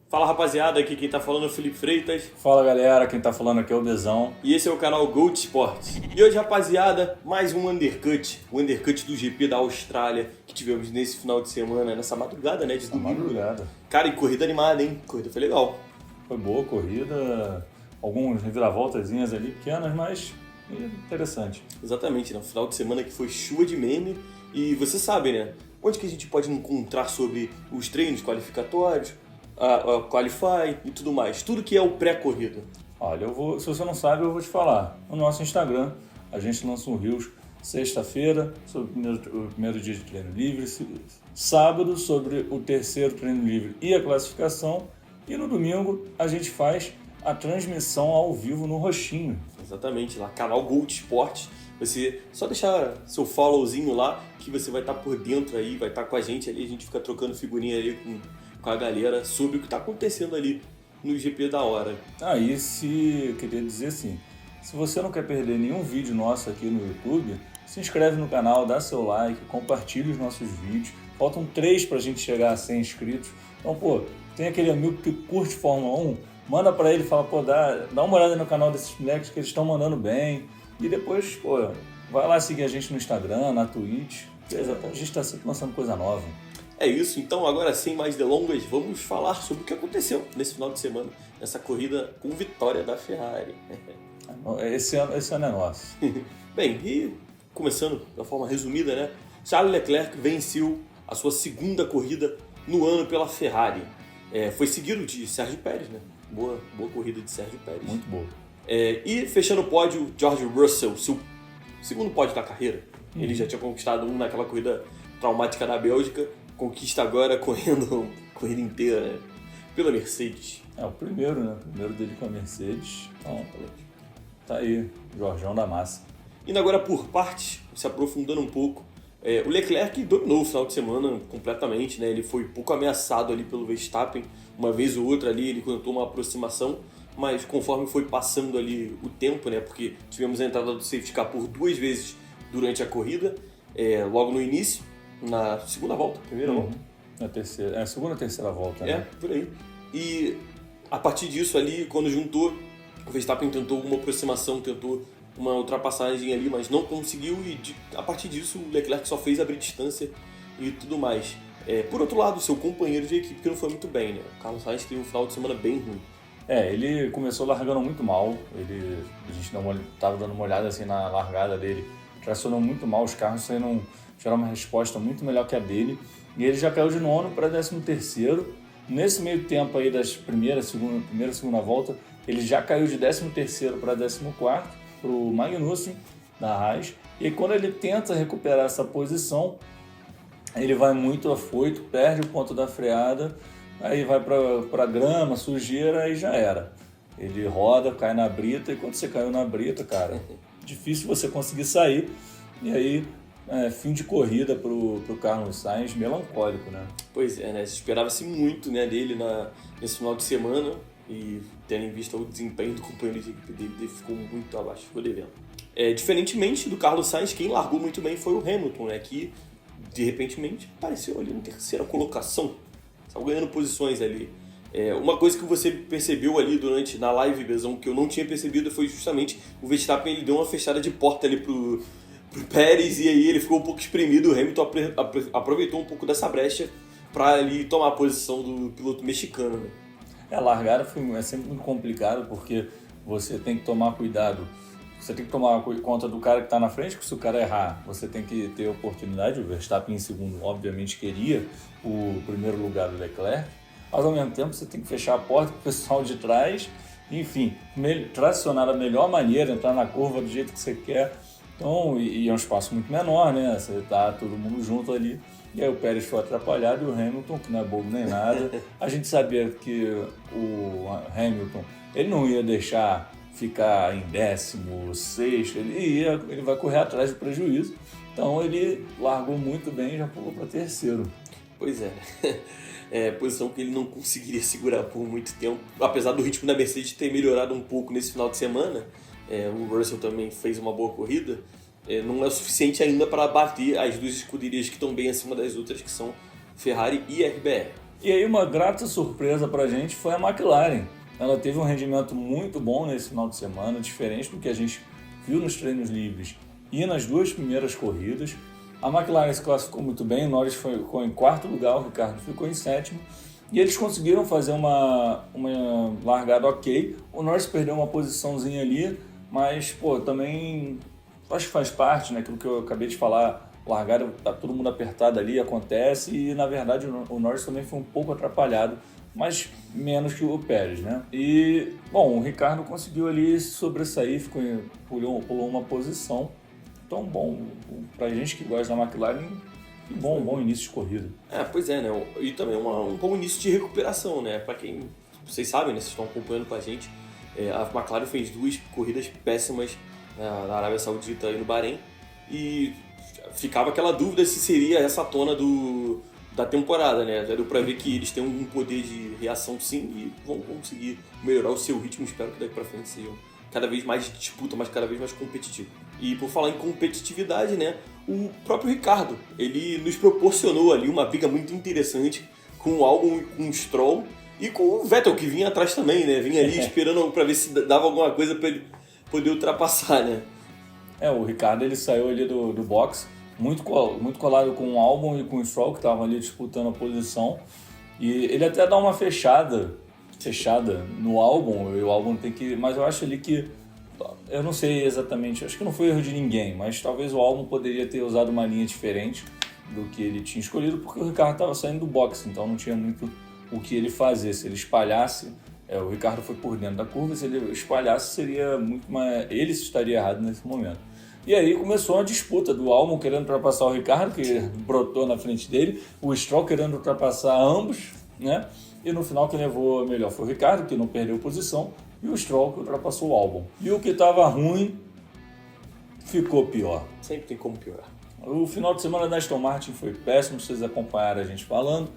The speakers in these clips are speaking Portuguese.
Fala rapaziada, aqui quem tá falando é o Felipe Freitas. Fala galera, quem tá falando aqui é o Bezão. E esse é o canal Gold Sport. E hoje, rapaziada, mais um undercut. O undercut do GP da Austrália que tivemos nesse final de semana, nessa madrugada, né? De domingo. Madrugada. Cara, e corrida animada, hein? Corrida foi legal. Foi boa a corrida, algumas reviravoltazinhas ali pequenas, mas interessante. Exatamente, no final de semana que foi chuva de meme. E você sabe, né? Onde que a gente pode encontrar sobre os treinos qualificatórios, a Qualify e tudo mais. Tudo que é o pré-corrida. Olha, se você não sabe, eu vou te falar. No nosso Instagram, a gente lança um Reels sexta-feira sobre o primeiro dia de treino livre, sábado sobre o terceiro treino livre e a classificação, e no domingo a gente faz a transmissão ao vivo no Roxinho. Exatamente, lá, canal Gold Sport. Você só deixar seu followzinho lá que você vai estar por dentro aí, vai estar com a gente ali, a gente fica trocando figurinha ali com a galera sobre o que está acontecendo ali no GP da hora. Queria dizer assim, se você não quer perder nenhum vídeo nosso aqui no YouTube, se inscreve no canal, dá seu like, compartilha os nossos vídeos. Faltam 3 pra gente chegar a 100 inscritos. Então, tem aquele amigo que curte Fórmula 1, manda pra ele e fala, dá uma olhada no canal desses moleques que eles estão mandando bem. E depois, vai lá seguir a gente no Instagram, na Twitch. A gente tá sempre lançando coisa nova. É isso, então agora sem mais delongas, vamos falar sobre o que aconteceu nesse final de semana, nessa corrida com vitória da Ferrari. Esse ano é nosso. Bem, e começando da forma resumida, né? Charles Leclerc venceu a sua segunda corrida no ano pela Ferrari. Foi seguido de Sérgio Pérez, né? Boa corrida de Sérgio Pérez. Muito boa. E fechando o pódio, George Russell, seu segundo pódio da carreira. Ele já tinha conquistado um naquela corrida traumática da Bélgica, conquista agora correndo a corrida inteira, né? Pela Mercedes. O primeiro, né? O primeiro dele com a Mercedes. Então, tá aí, Jorjão da massa. Indo agora por partes, se aprofundando um pouco, o Leclerc dominou o final de semana completamente, né? Ele foi pouco ameaçado ali pelo Verstappen, uma vez ou outra ali ele tentou uma aproximação, mas conforme foi passando ali o tempo, né? Porque tivemos a entrada do safety car por 2 vezes durante a corrida, logo no início, na segunda volta, primeira volta. Na terceira, segunda e terceira volta, né? Por aí. E a partir disso ali, quando juntou, o Verstappen tentou uma aproximação, tentou uma ultrapassagem ali, mas não conseguiu, e a partir disso o Leclerc só fez abrir distância e tudo mais. Por outro lado, seu companheiro de equipe que não foi muito bem, né? O Carlos Sainz teve um final de semana bem ruim. Ele começou largando muito mal, a gente estava dando uma olhada assim na largada dele, tracionou muito mal, os carros tiveram uma resposta muito melhor que a dele, e ele já caiu de 9º para 13º. Nesse meio tempo aí das primeira e segunda volta, ele já caiu de 13º para 14º para o Magnussen da Haas, e quando ele tenta recuperar essa posição, ele vai muito afoito, perde o ponto da freada, aí vai para grama, sujeira e já era. Ele roda, cai na brita, e quando você caiu na brita, cara, difícil você conseguir sair, e aí fim de corrida pro Carlos Sainz, melancólico, né? Pois é, né? Se esperava-se muito, né, dele nesse final de semana, e tendo em vista o desempenho do companheiro de equipe dele, ele ficou muito abaixo, ficou devendo. Diferentemente do Carlos Sainz, quem largou muito bem foi o Hamilton, né, que de repente apareceu ali na terceira colocação, estava ganhando posições ali. Uma coisa que você percebeu ali na live, Bezão, que eu não tinha percebido, foi justamente o Verstappen, ele deu uma fechada de porta ali pro Pérez, e aí ele ficou um pouco espremido. O Hamilton aproveitou um pouco dessa brecha para ali tomar a posição do piloto mexicano, né? A largada é sempre muito complicado, porque você tem que tomar cuidado, você tem que tomar conta do cara que está na frente, que se o cara errar, você tem que ter oportunidade. O Verstappen em segundo, obviamente, queria o primeiro lugar do Leclerc, mas ao mesmo tempo você tem que fechar a porta para o pessoal de trás, enfim, tracionar da melhor maneira, entrar na curva do jeito que você quer. Então, e é um espaço muito menor, né? Você tá todo mundo junto ali. E aí o Pérez foi atrapalhado, e o Hamilton, que não é bobo nem nada, a gente sabia que o Hamilton, ele não ia deixar ficar em 16º, ele vai correr atrás do prejuízo. Então ele largou muito bem e já pulou para terceiro. Pois é. Posição que ele não conseguiria segurar por muito tempo, apesar do ritmo da Mercedes ter melhorado um pouco nesse final de semana. O Russell também fez uma boa corrida, não é o suficiente ainda para bater as duas escuderias que estão bem acima das outras, que são Ferrari e RBR. E aí uma grata surpresa para a gente foi a McLaren. Ela teve um rendimento muito bom nesse final de semana, diferente do que a gente viu nos treinos livres e nas 2 primeiras corridas. A McLaren se classificou muito bem, o Norris ficou em 4º lugar, o Ricciardo ficou em 7º. E eles conseguiram fazer uma largada ok. O Norris perdeu uma posiçãozinha ali, mas também acho que faz parte, né? Aquilo que eu acabei de falar, largada, tá todo mundo apertado ali, acontece. E na verdade o Norris também foi um pouco atrapalhado, mas menos que o Pérez, né? E, bom, o Ricciardo conseguiu ali se sobressair, pulou uma posição. Então, bom, pra gente que gosta da McLaren, bom início de corrida. Pois é, né? E também um bom início de recuperação, né? Pra quem, vocês sabem, né? Vocês estão acompanhando com a gente, a McLaren fez 2 corridas péssimas na Arábia Saudita e no Bahrein, e ficava aquela dúvida se seria essa tona da temporada, né? Já deu pra ver que eles têm um poder de reação sim e vão conseguir melhorar o seu ritmo. Espero que daqui pra frente sejam cada vez mais de disputa, mas cada vez mais competitivo. E por falar em competitividade, né? O próprio Ricciardo, ele nos proporcionou ali uma briga muito interessante com o Albon e com o Stroll e com o Vettel, que vinha atrás também, né? Vinha ali esperando pra ver se dava alguma coisa pra ele poder ultrapassar, né? O Ricciardo ele saiu ali do box muito colado com o Albon e com o Stroll, que estavam ali disputando a posição. E ele até dá uma fechada no Albon, e o Albon tem que... Mas eu acho ali que... Eu não sei exatamente, acho que não foi erro de ninguém, mas talvez o Albon poderia ter usado uma linha diferente do que ele tinha escolhido, porque o Ricciardo estava saindo do box, então não tinha muito o que ele fazer. Se ele espalhasse, o Ricciardo foi por dentro da curva, se ele espalhasse seria muito mais... Ele estaria errado nesse momento. E aí começou a disputa do Albon querendo ultrapassar o Ricciardo, que brotou na frente dele, o Stroll querendo ultrapassar ambos, né? E no final quem levou melhor foi o Ricciardo, que não perdeu posição, e o Stroll que ultrapassou o Albon. E o que estava ruim ficou pior. Sempre tem como piorar. O final de semana da Aston Martin foi péssimo, vocês acompanharam a gente falando,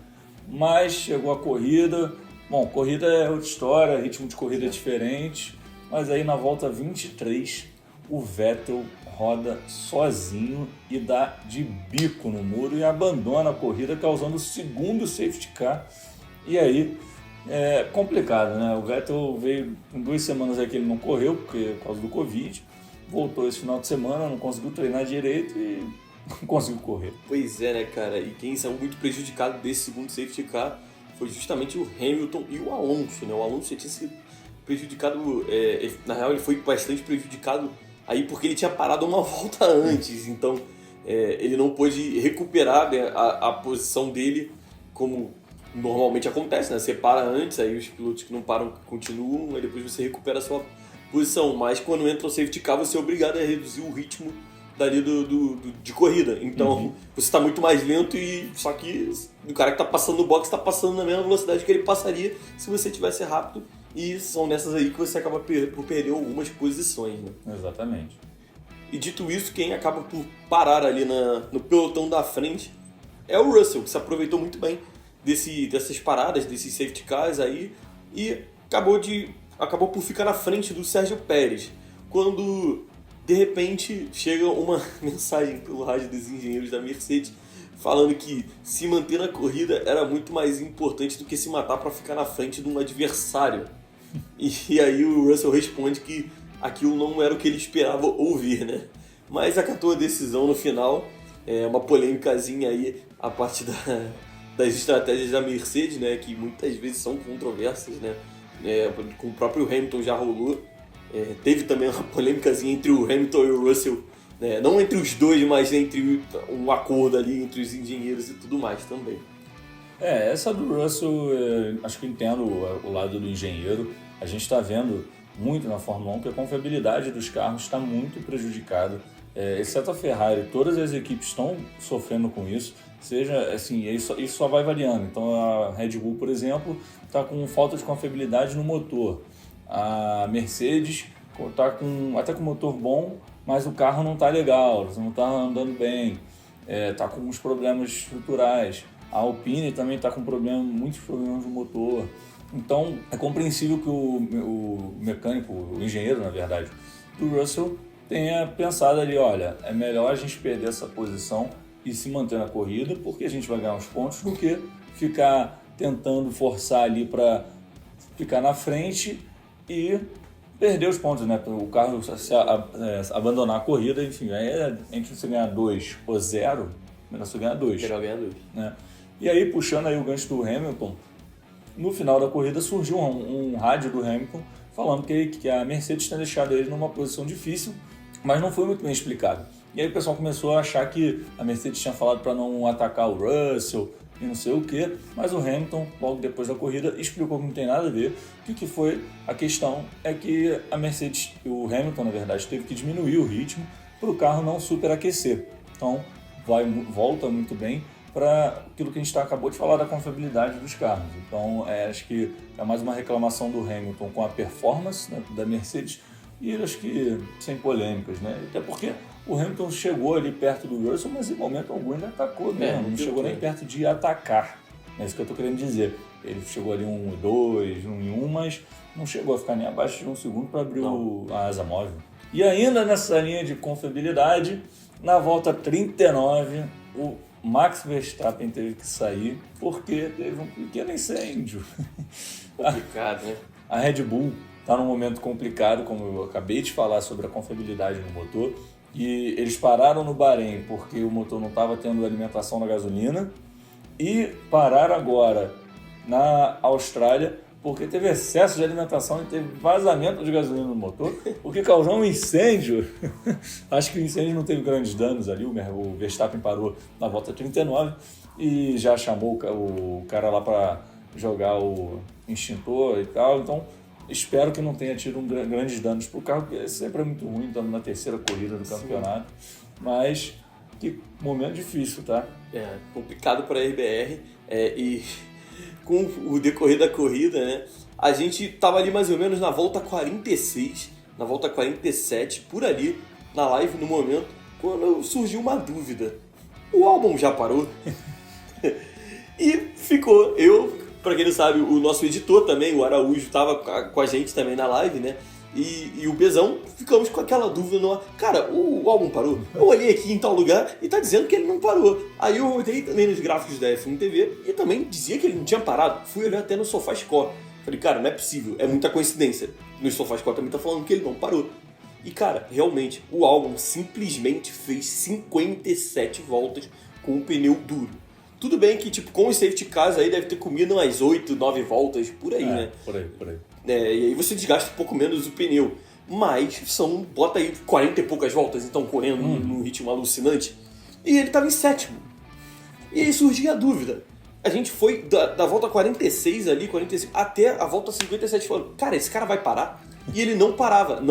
mas chegou a corrida. Bom, corrida é outra história, ritmo de corrida é diferente, mas aí na volta 23 o Vettel roda sozinho e dá de bico no muro e abandona a corrida, causando o 2º safety car. E aí é complicado, né? O Vettel veio em 2 semanas aí que ele não correu por causa do Covid, voltou esse final de semana, não conseguiu treinar direito e não conseguiu correr. Pois é, né, cara? E quem saiu muito prejudicado desse 2º safety car foi justamente o Hamilton e o Alonso, né? O Alonso já tinha sido prejudicado, na real ele foi bastante prejudicado aí porque ele tinha parado uma volta antes, então ele não pôde recuperar, né, a posição dele como normalmente acontece, né? Você para antes, aí os pilotos que não param continuam, aí depois você recupera a sua posição, mas quando entra o safety car você é obrigado a reduzir o ritmo dali de corrida, então você está muito mais lento, e só que o cara que está passando no box está passando na mesma velocidade que ele passaria se você tivesse rápido. E são nessas aí que você acaba por perder algumas posições, né? Exatamente. E dito isso, quem acaba por parar ali no pelotão da frente é o Russell, que se aproveitou muito bem dessas paradas, desses safety cars aí, e acabou por ficar na frente do Sérgio Pérez, quando de repente chega uma mensagem pelo rádio dos engenheiros da Mercedes falando que se manter na corrida era muito mais importante do que se matar para ficar na frente de um adversário. E aí o Russell responde que aquilo não era o que ele esperava ouvir, né? Mas acatou a decisão no final, uma polêmicazinha aí a partir das estratégias da Mercedes, né? Que muitas vezes são controversas, né? Com o próprio Hamilton já rolou. Teve também uma polêmicazinha entre o Hamilton e o Russell, né? Não entre os dois, mas entre um acordo ali entre os engenheiros e tudo mais também. Essa do Russell, acho que entendo o lado do engenheiro. A gente está vendo muito na Fórmula 1 que a confiabilidade dos carros está muito prejudicada. Exceto a Ferrari, todas as equipes estão sofrendo com isso. Seja assim, isso só vai variando. Então a Red Bull, por exemplo, está com falta de confiabilidade no motor. A Mercedes está até com motor bom, mas o carro não está legal, não está andando bem, está com alguns problemas estruturais. A Alpine também está com muitos problemas no motor. Então é compreensível que o mecânico, o engenheiro, na verdade, do Russell tenha pensado ali, olha, é melhor a gente perder essa posição e se manter na corrida, porque a gente vai ganhar uns pontos, do que ficar tentando forçar ali para ficar na frente e perder os pontos, né? O carro abandonar a corrida, enfim, aí entre você ganhar 2 ou 0, melhor você ganhar 2. Melhor ganhar 2. Né? E aí, puxando aí o gancho do Hamilton, no final da corrida surgiu um rádio do Hamilton falando que a Mercedes tinha deixado ele numa posição difícil, mas não foi muito bem explicado. E aí o pessoal começou a achar que a Mercedes tinha falado para não atacar o Russell e não sei o que, mas o Hamilton, logo depois da corrida, explicou que não tem nada a ver, que o que foi a questão é que a Mercedes, o Hamilton na verdade, teve que diminuir o ritmo para o carro não superaquecer. Então volta muito bem para aquilo que a gente acabou de falar da confiabilidade dos carros. Então acho que é mais uma reclamação do Hamilton com a performance, né, da Mercedes, e acho que sem polêmicas, né? Até porque o Hamilton chegou ali perto do Russell, mas em momento algum ele atacou mesmo, não chegou nem perto de atacar. É isso que eu estou querendo dizer. Ele chegou ali 1-2, 1-1, mas não chegou a ficar nem abaixo de 1 segundo para abrir a asa móvel. E ainda nessa linha de confiabilidade, na volta 39, o Max Verstappen teve que sair porque teve um pequeno incêndio. Complicado, né? A Red Bull está num momento complicado, como eu acabei de falar sobre a confiabilidade no motor, e eles pararam no Bahrein porque o motor não estava tendo alimentação na gasolina, e pararam agora na Austrália porque teve excesso de alimentação e teve vazamento de gasolina no motor, o que causou um incêndio. Acho que o incêndio não teve grandes danos ali, o Verstappen parou na volta 39 e já chamou o cara lá para jogar o extintor e tal, então espero que não tenha tido grandes danos para o carro, porque sempre é muito ruim, estamos na terceira corrida do campeonato, mas que momento difícil, tá? Complicado para a RBR, e com o decorrer da corrida, né, a gente estava ali mais ou menos na volta 46, na volta 47, por ali, na live no momento, quando surgiu uma dúvida. O Albon já parou? E ficou, pra quem não sabe, o nosso editor também, o Araújo, estava com a gente também na live, né? E o Bezão, ficamos com aquela dúvida no ar. Cara, o Albon parou? Eu olhei aqui em tal lugar e tá dizendo que ele não parou. Aí eu olhei também nos gráficos da F1 TV e também dizia que ele não tinha parado. Fui olhar até no SofaScore. Falei, cara, não é possível, é muita coincidência. No SofaScore também tá falando que ele não parou. E cara, realmente, o Albon simplesmente fez 57 voltas com o pneu duro. Tudo bem que, tipo, com os safety cars aí deve ter comido umas 8, 9 voltas, por aí, né? Por aí. E aí você desgasta um pouco menos o pneu. Mas bota aí 40 e poucas voltas, então, correndo num ritmo alucinante. E ele tava em sétimo. E aí surgia a dúvida. A gente foi da volta 46 ali, 45, até a volta 57 falando, cara, esse cara vai parar? E ele não parava.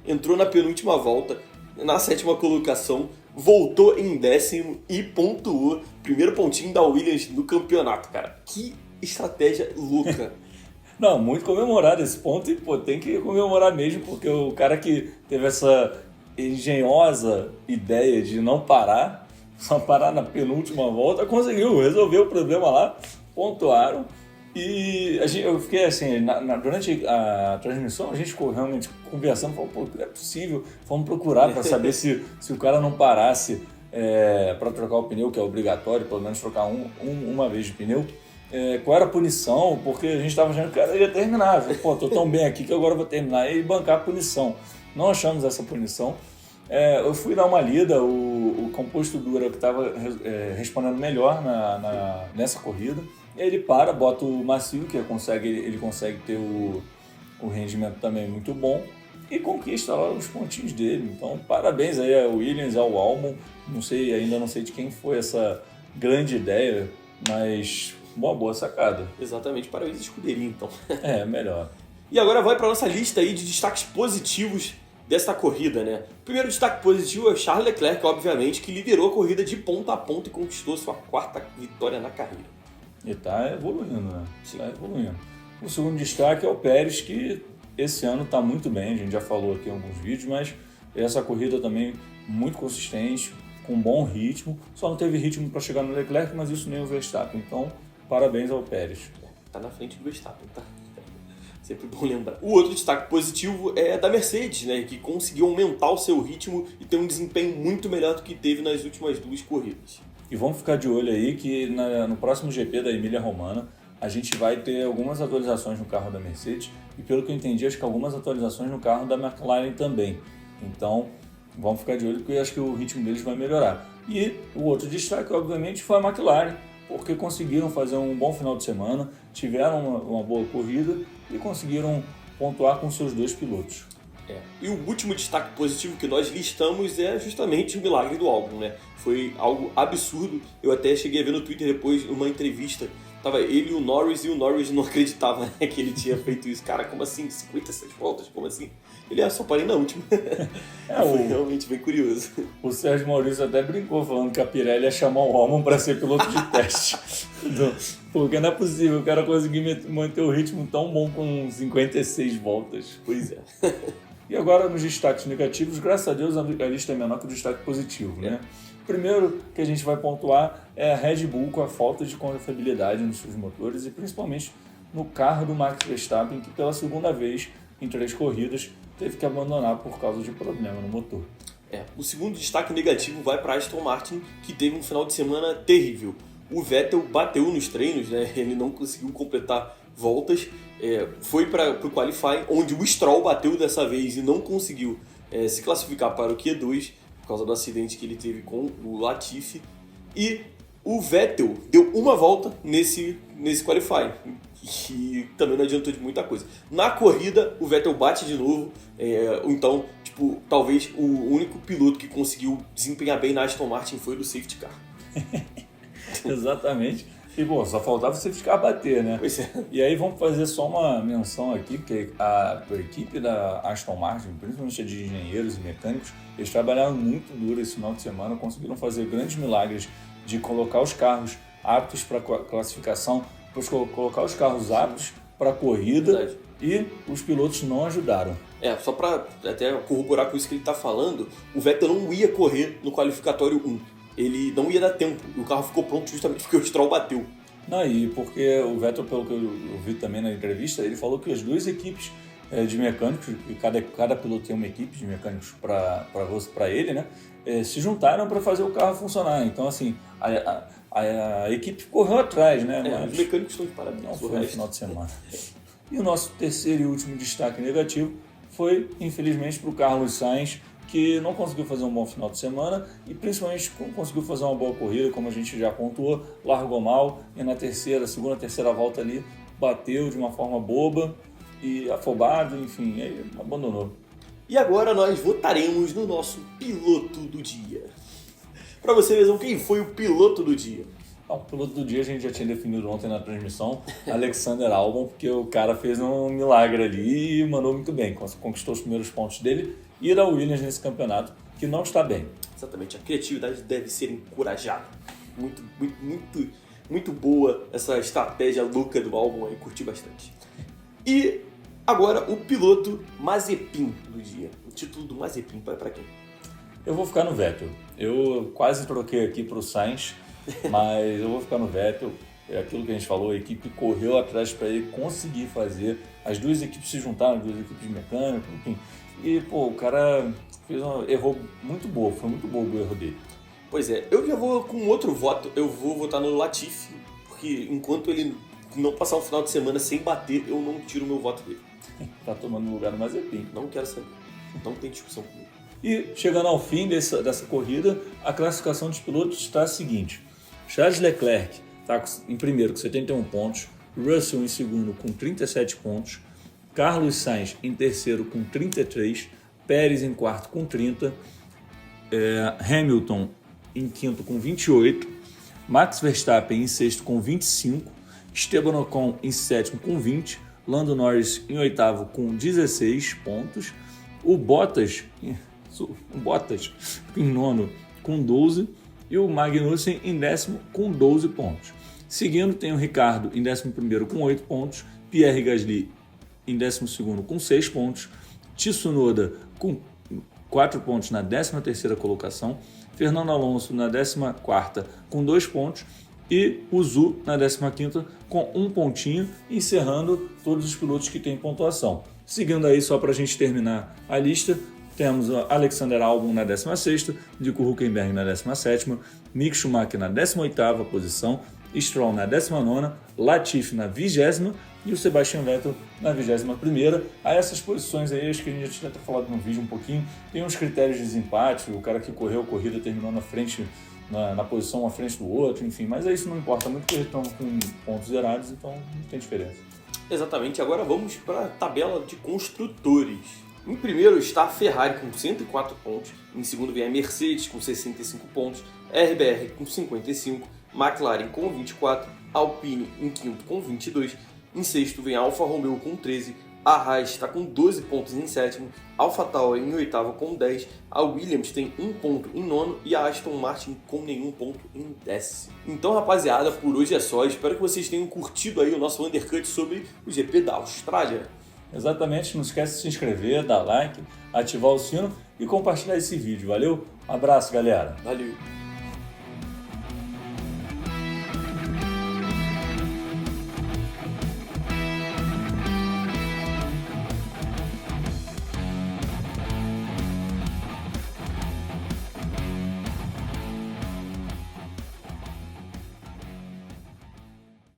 Entrou na penúltima volta, na 7ª colocação, voltou em 10º e pontuou. Primeiro pontinho da Williams no campeonato, cara. Que estratégia louca. Não, muito comemorado esse ponto e, tem que comemorar mesmo, porque o cara que teve essa engenhosa ideia de não parar, só parar na penúltima volta, conseguiu resolver o problema lá, pontuaram. E eu fiquei assim, durante a transmissão, a gente ficou realmente conversando, falou, pô, não é possível, vamos procurar para saber se o cara não parasse para trocar o pneu, que é obrigatório, pelo menos trocar uma vez de pneu. Qual era a punição, porque a gente estava achando que o cara ia terminar. Falei, pô, tô tão bem aqui que agora eu vou terminar e bancar a punição. Não achamos essa punição. Eu fui dar uma lida, o composto duro que estava respondendo melhor nessa corrida. Ele bota o macio, que ele consegue ter o rendimento também muito bom e conquista lá os pontinhos dele. Então, parabéns aí ao Williams, ao Albon. Ainda não sei de quem foi essa grande ideia, mas uma boa sacada. Exatamente, parabéns à escuderia, então. Melhor. E agora vai para nossa lista aí de destaques positivos dessa corrida, né? O primeiro destaque positivo é o Charles Leclerc, obviamente, que liderou a corrida de ponta a ponta e conquistou sua 4ª vitória na carreira. E tá evoluindo, né? Tá evoluindo. O segundo destaque é o Pérez, que esse ano tá muito bem, a gente já falou aqui em alguns vídeos, mas essa corrida também muito consistente, com bom ritmo. Só não teve ritmo para chegar no Leclerc, mas isso nem o Verstappen. Então, parabéns ao Pérez. Tá na frente do Verstappen, tá? Sempre bom lembrar. O outro destaque positivo é da Mercedes, né? Que conseguiu aumentar o seu ritmo e ter um desempenho muito melhor do que teve nas últimas 2 corridas. E vamos ficar de olho aí que no próximo GP da Emília-Romagna a gente vai ter algumas atualizações no carro da Mercedes e, pelo que eu entendi, acho que algumas atualizações no carro da McLaren também. Então, vamos ficar de olho porque acho que o ritmo deles vai melhorar. E o outro destaque, obviamente, foi a McLaren, porque conseguiram fazer um bom final de semana, tiveram uma boa corrida e conseguiram pontuar com seus 2 pilotos. E o último destaque positivo que nós listamos é justamente o milagre do álbum, né? Foi algo absurdo. Eu até cheguei a ver no Twitter depois, uma entrevista, tava ele e o Norris não acreditava, né, que ele tinha feito isso. Cara, como assim? 56 voltas? Como assim? Ele só parei na última. Foi realmente bem curioso. O Sérgio Maurício até brincou falando que a Pirelli ia chamar o Albon para ser piloto de teste. Porque não é possível o cara conseguir manter o ritmo tão bom com 56 voltas. Pois é. E agora nos destaques negativos, graças a Deus a lista é menor que o destaque positivo, né? Primeiro que a gente vai pontuar é a Red Bull com a falta de confiabilidade nos seus motores e principalmente no carro do Max Verstappen, que pela segunda vez em 3 corridas teve que abandonar por causa de problema no motor. O segundo destaque negativo vai para Aston Martin, que teve um final de semana terrível. O Vettel bateu nos treinos, né? Ele não conseguiu completar voltas, foi para o Qualify, onde o Stroll bateu dessa vez e não conseguiu se classificar para o Q2, por causa do acidente que ele teve com o Latifi. E o Vettel deu uma volta nesse Qualify, que também não adiantou de muita coisa. Na corrida, o Vettel bate de novo, então, talvez o único piloto que conseguiu desempenhar bem na Aston Martin foi do safety car. Exatamente. E, bom, só faltava você ficar a bater, né? Pois é. E aí vamos fazer só uma menção aqui, porque a equipe da Aston Martin, principalmente a de engenheiros e mecânicos, eles trabalharam muito duro esse final de semana, conseguiram fazer grandes milagres de colocar os carros aptos para classificação, depois colocar os carros aptos para corrida. Verdade. E os pilotos não ajudaram. Só para até corroborar com isso que ele está falando, o Vettel não ia correr no qualificatório 1. Ele não ia dar tempo, e o carro ficou pronto justamente porque o Stroll bateu. Não, e porque o Vettel, pelo que eu vi também na entrevista, ele falou que as 2 equipes de mecânicos, e cada piloto tem uma equipe de mecânicos para ele, né, se juntaram para fazer o carro funcionar. Então, assim, a equipe correu atrás, né? Mas os mecânicos estão de parabéns. Não foi no final de semana. E o nosso terceiro e último destaque negativo foi, infelizmente, para o Carlos Sainz, que não conseguiu fazer um bom final de semana e principalmente não conseguiu fazer uma boa corrida, como a gente já pontuou, largou mal e na segunda, terceira volta ali bateu de uma forma boba e afobado, enfim, aí abandonou. E agora nós votaremos no nosso piloto do dia. Para você mesmo, quem foi o piloto do dia? O piloto do dia a gente já tinha definido ontem na transmissão, Alexander Albon, porque o cara fez um milagre ali e mandou muito bem, conquistou os primeiros pontos dele e da Williams nesse campeonato, que não está bem. Exatamente, a criatividade deve ser encorajada. Muito, muito, muito, muito boa essa estratégia louca do Albon aí, curti bastante. E agora o piloto Mazepin do dia. O título do Mazepin vai para quem? Eu vou ficar no Vettel. Eu quase troquei aqui para o Sainz, mas eu vou ficar no Vettel. É aquilo que a gente falou, a equipe correu atrás para ele conseguir fazer. As 2 equipes se juntaram, as 2 equipes de mecânico, enfim. E, o cara errou muito boa, foi muito bom o erro dele. Pois é, eu já vou com outro voto, eu vou votar no Latifi, porque enquanto ele não passar um final de semana sem bater, eu não tiro o meu voto dele. Tá tomando lugar no Mazepin. Não quero saber, não tem discussão comigo. E chegando ao fim dessa corrida, a classificação dos pilotos está a seguinte: Charles Leclerc está em primeiro com 71 pontos, Russell em segundo com 37 pontos, Carlos Sainz em terceiro com 33, Pérez em quarto com 30, Hamilton em quinto com 28, Max Verstappen em sexto com 25, Esteban Ocon em sétimo com 20, Lando Norris em oitavo com 16 pontos, o Bottas em nono com 12 e o Magnussen em décimo com 12 pontos. Seguindo tem o Ricardo em 11º com 8 pontos, Pierre Gasly em 12º com 6 pontos, Tsunoda com 4 pontos na 13ª colocação, Fernando Alonso na 14ª com 2 pontos e o Zhu na 15ª com 1 pontinho, encerrando todos os pilotos que têm pontuação. Seguindo aí, só para a gente terminar a lista, temos Alexander Albon na 16ª, Nico Hülkenberg na 17ª, Mick Schumacher na 18ª posição Stroll na 19ª, Latifi na 20ª e o Sebastian Vettel na 21ª. A essas posições aí, acho que a gente já tinha até falado no vídeo um pouquinho, tem uns critérios de desempate, o cara que correu a corrida terminou na frente, na posição à frente do outro, enfim, mas isso não importa muito porque eles estão com pontos zerados, então não tem diferença. Exatamente, agora vamos para a tabela de construtores. Em primeiro está a Ferrari com 104 pontos, em segundo vem a Mercedes com 65 pontos, RBR com 55, McLaren com 24, Alpine em quinto com 22, em sexto vem a Alfa Romeo com 13, a Haas está com 12 pontos em sétimo, AlphaTauri em oitavo com 10, a Williams tem 1 ponto em nono e a Aston Martin com nenhum ponto em décimo. Então, rapaziada, por hoje é só. Espero que vocês tenham curtido aí o nosso undercut sobre o GP da Austrália. Exatamente, não esquece de se inscrever, dar like, ativar o sino e compartilhar esse vídeo. Valeu? Um abraço, galera! Valeu!